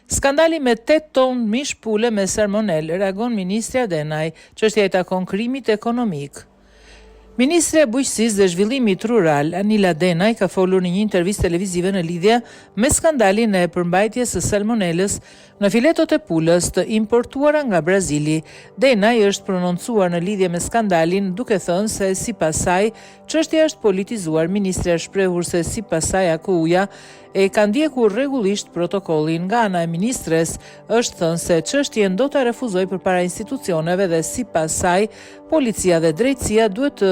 Skandali me 8 ton mish pule me salmonel, reagon Ministri Denaj, çështja i takon krimit ekonomik. Ministre e Bujqësisë dhe Zhvillimit Rural, Anila Denaj, ka folur në një intervistë televizive në lidhje me skandalin e përmbajtjes së salmonelës në filetot e pulës të importuara nga Brazili. Denaj është prononcuar në lidhje me skandalin, duke thënë se sipas saj çështja është politizuar. Ministri është shprehur se sipas saj AKU-ja e ka ndjekur rregullisht protokollin. Nga ana e ministres është thënë se çështjen do ta refuzojë përpara institucioneve dhe sipas saj policia dhe drejtësia duhet të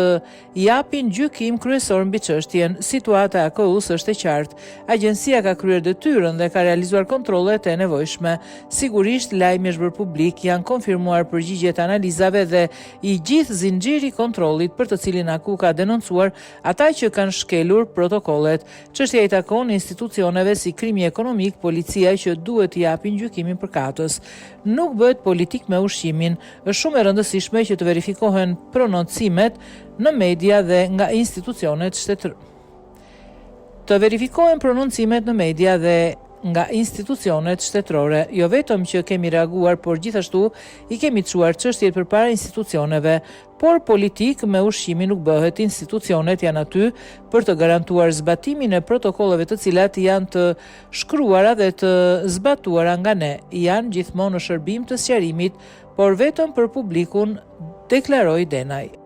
japin gjykim kryesor mbi çështjen. Situata e AKU-s është e qartë. Agjencia ka kryer detyrën dhe ka realizuar kontrollet e nevojshme. Sigurisht lajmi është bërë publik, janë konfirmuar përgjigjet analizave dhe i gjithë zinxhiri i kontrollit për të cilin AKU ka denoncuar ata që kanë shkelur protokollet. Çështja i takon institucioneve si krimi ekonomik, policia që duhet të japin gjykimin përkatës. Nuk bëhet politik me ushqimin. Është shumë e rëndësishme që të verifikohen prononcimet në media dhe nga institucionet shtetërore. Të verifikohen prononcimet në media dhe nga institucionet shtetërore, jo vetëm që kemi reaguar, por gjithashtu i kemi çuar çështjet përpara institucioneve, por politik me ushqimin nuk bëhet. Institucionet janë aty për të garantuar zbatimin e protokolleve të cilat janë të shkruara dhe të zbatuara nga ne. Janë gjithmonë në shërbim të sqarimit, por vetëm për publikun, deklaroi Denaj.